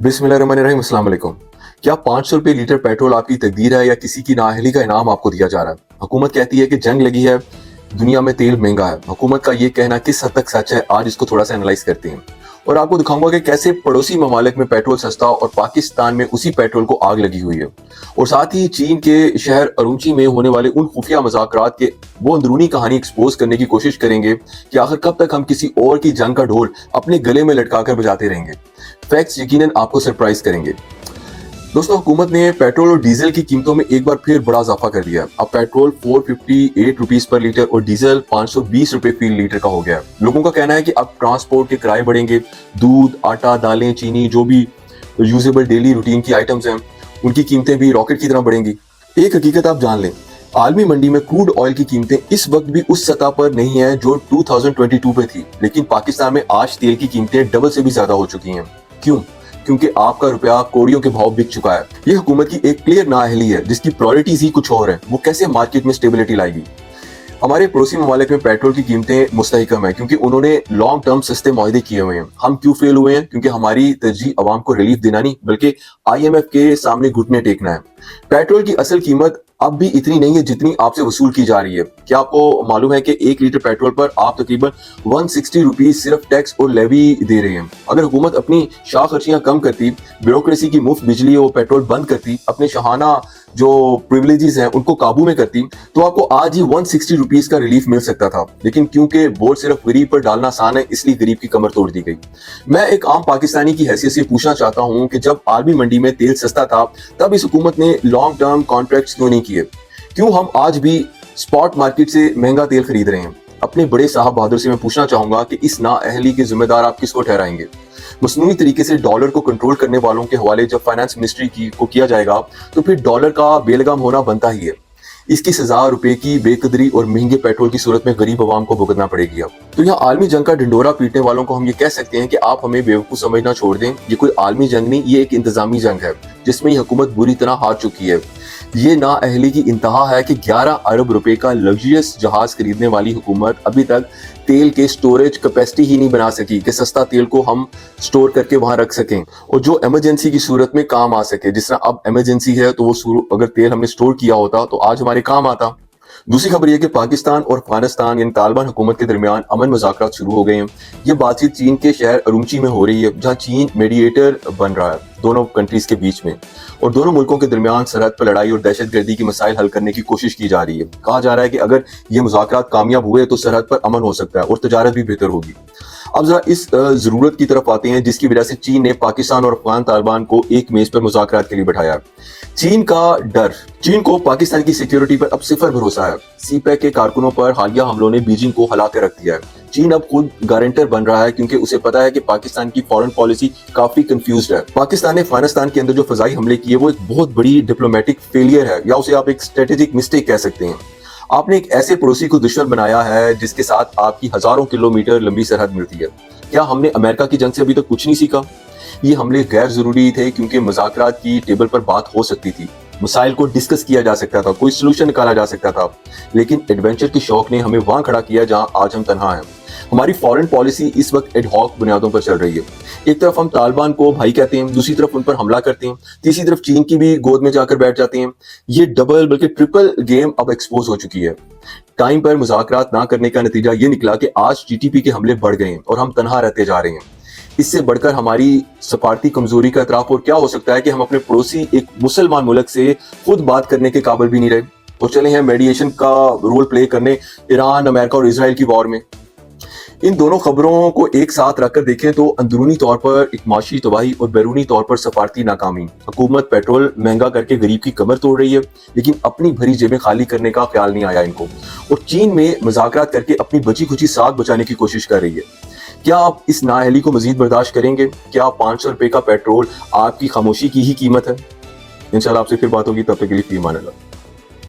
बिस्मिल्लाहिर्रहमानिर्रहीम, अस्सलाम वालेकुम। क्या 500 रुपए लीटर पेट्रोल आपकी तकदीर है या किसी की नाअहली का इनाम आपको दिया जा रहा है? हुकूमत कहती है कि जंग लगी है, दुनिया में तेल महंगा है। हुकूमत का ये कहना किस हद तक सच है, आज इसको थोड़ा सा एनालाइज करते हैं और आपको दिखाऊंगा कि कैसे पड़ोसी ममालिक में पेट्रोल सस्ता और पाकिस्तान में उसी पेट्रोल को आग लगी हुई है। और साथ ही चीन के शहर अरुंची में होने वाले उन खुफिया मुज़ाकरात के वो अंदरूनी कहानी एक्सपोज करने की कोशिश करेंगे कि आखिर कब तक हम किसी और की जंग का ढोल अपने गले में लटका कर बजाते रहेंगे। फैक्ट्स यकीनन आपको सरप्राइज करेंगे। दोस्तों, हुकूमत ने पेट्रोल और डीजल की कीमतों में एक बार फिर बड़ा इजाफा कर दिया है। अब पेट्रोल 458 रुपीस पर लीटर और डीजल 520 रुपए फी लीटर का हो गया है। लोगों का कहना है कि अब ट्रांसपोर्ट के किराए बढ़ेंगे, दूध, आटा, दालें, चीनी, जो भी यूजेबल डेली रूटीन की आइटम्स हैं, उनकी कीमतें भी रॉकेट की तरह बढ़ेंगी। एक हकीकत आप जान लें, आलमी मंडी में क्रूड ऑयल की कीमतें इस वक्त भी उस सतह पर नहीं है जो 2022 पे थी, लेकिन पाकिस्तान में आज तेल की कीमतें डबल से भी ज्यादा हो चुकी हैं। क्यों? क्योंकि आपका रुपया कोड़ियों के भाव बिक चुका है। ये हुकूमत की एक क्लियर नाअहली है जिसकी प्रायोरिटीज ही कुछ और है। वो कैसे मार्केट में स्टेबिलिटी लाएगी? हमारे पड़ोसी ममालिक में पेट्रोल की कीमतें मुस्तहकम है क्योंकि उन्होंने लॉन्ग टर्म सस्ते मुआहदे किए हुए हैं। हम क्यों फेल हुए हैं? क्योंकि हमारी तरजीह अवाम को रिलीफ देना नहीं बल्कि IMF के सामने घुटने टेकना है। पेट्रोल की असल कीमत अब भी इतनी नहीं है जितनी आपसे वसूल की जा रही है। क्या आपको मालूम है कि 1 लीटर पेट्रोल पर आप तकरीबन 160 रुपीज सिर्फ टैक्स और लेवी दे रहे हैं? अगर हुकूमत अपनी शाह खर्चियां कम करती, ब्यूरोक्रेसी की मुफ्त बिजली और पेट्रोल बंद करती, अपने शाहाना जो प्रिविलेजेस हैं उनको काबू में करती, तो आपको आज ही 160 रुपीज का रिलीफ मिल सकता था। लेकिन क्योंकि बोझ सिर्फ गरीब पर डालना आसान है, इसलिए गरीब की कमर तोड़ दी गई। मैं एक आम पाकिस्तानी की हैसियत से पूछना चाहता हूं कि जब आलमी मंडी में तेल सस्ता था तब इस हुकूमत ने लॉन्ग टर्म कॉन्ट्रैक्ट्स क्यों नहीं किए? क्यों हम आज भी स्पॉट मार्केट से महंगा तेल खरीद रहे हैं? अपने बड़े साहब बहादुर से मैं पूछना चाहूंगा कि इस नाअहली के जिम्मेदार आप किसको ठहराएंगे? मसनूई तरीके से डॉलर को कंट्रोल करने वालों के हवाले जब फाइनेंस मिनिस्ट्री को किया जाएगा तो फिर डॉलर का बेलगाम होना बनता ही है। इसकी सजा रुपए की बेकदरी और महंगे पेट्रोल की सूरत में गरीब आवाम को भुगतना पड़ेगी। अब तो यहाँ आलमी जंग का ढिंडोरा पीटने वालों को हम ये कह सकते हैं कि आप हमें बेवकूफ समझना छोड़ दें। ये कोई आलमी जंग नहीं, ये एक इंतजामी जंग है जिसमें ये हुकूमत बुरी तरह हार चुकी है। ये नाअहली की इंतहा है कि 11 अरब रुपए का लग्जरियस जहाज खरीदने वाली हुकूमत अभी तक तेल के स्टोरेज कैपेसिटी ही नहीं बना सकी कि सस्ता तेल को हम स्टोर करके वहां रख सकें और जो इमरजेंसी की सूरत में काम आ सके। जिस तरह अब इमरजेंसी है तो वो अगर तेल हमने स्टोर किया होता तो आज हमारे काम आता। दूसरी खबर यह कि पाकिस्तान और अफगानिस्तान यानी तालिबान हुकूमत के दरमियान अमन मुज़ाकरात शुरू हो गए हैं। ये बातचीत चीन के शहर अरुंची में हो रही है जहां चीन मीडिएटर बन रहा है दोनों कंट्रीज के बीच में, और दोनों मुल्कों के दरमियान सरहद पर लड़ाई और दहशतगर्दी की मसाइल हल करने की कोशिश की जा रही है। कहा जा रहा है कि अगर ये मुज़ाकरात कामयाब हुए तो सरहद पर अमन हो सकता है और तजारत भी बेहतर होगी। अब जरा इस जरूरत की तरफ आते हैं जिसकी वजह से चीन ने पाकिस्तान और अफगान तालिबान को एक मेज पर मुज़ाकरात के लिए बैठाया। चीन का डर, चीन को पाकिस्तान की सिक्योरिटी पर अब सिफर भरोसा है। CPEC के कारकुनों पर हालिया हमलों ने बीजिंग को हिला कर रख दिया है। चीन अब खुद गारंटर बन रहा है क्योंकि उसे पता है कि पाकिस्तान की फॉरेन पॉलिसी काफी कंफ्यूज्ड है। पाकिस्तान ने अफगानिस्तान के अंदर जो फजाई हमले किए वो एक बहुत बड़ी डिप्लोमेटिक फेलियर है या उसे आप एक स्ट्रेटेजिक मिस्टेक कह सकते हैं। आपने एक ऐसे पड़ोसी को दुश्मन बनाया है जिसके साथ आपकी हजारों किलोमीटर लंबी सरहद मिलती है। क्या हमने अमेरिका की जंग से अभी तक कुछ नहीं सीखा? ये हमले गैर जरूरी थे क्योंकि मुज़ाकरात की टेबल पर बात हो सकती थी, मसाइल को डिस्कस किया जा सकता था, कोई सोल्यूशन निकाला जा सकता था, लेकिन एडवेंचर के शौक ने हमें वहां खड़ा किया जहां आज हम तन्हा हैं। हमारी फॉरेन पॉलिसी इस वक्त एडहॉक बुनियादों पर चल रही है। एक तरफ हम तालिबान को भाई कहते हैं, दूसरी तरफ उन पर हमला करते हैं, तीसरी तरफ चीन की भी गोद में जाकर बैठ जाते हैं। ये डबल बल्कि ट्रिपल गेम अब एक्सपोज हो चुकी है। टाइम पर मुज़ाकरात ना करने का नतीजा ये निकला कि आज GDP के हमले बढ़ गए हैं और हम तनहा रहते जा रहे हैं। इससे बढ़कर हमारी सफारती कमजोरी का एतराफ और क्या हो सकता है कि हम अपने पड़ोसी एक मुसलमान मुल्क से खुद बात करने के काबिल भी नहीं रहे और चले हैं मेडिएशन का रोल प्ले करने ईरान, अमेरिका और इजराइल की वॉर में। इन दोनों खबरों को एक साथ रखकर देखें तो अंदरूनी तौर पर एक माशी तबाही और बैरूनी तौर पर सफारती नाकामी। हुकूमत पेट्रोल महंगा करके गरीब की कमर तोड़ रही है लेकिन अपनी भरी जेबें खाली करने का ख्याल नहीं आया इनको, और चीन में मुज़ाकरात करके अपनी बची खुची साख बचाने की कोशिश कर रही है। क्या आप इस नाअहली को मजीद बर्दाश्त करेंगे? क्या 500 रुपए का पेट्रोल आपकी खामोशी की ही कीमत है? इंशाल्लाह आपसे फिर बात होगी, तब तक के लिए फी अमान अल्लाह।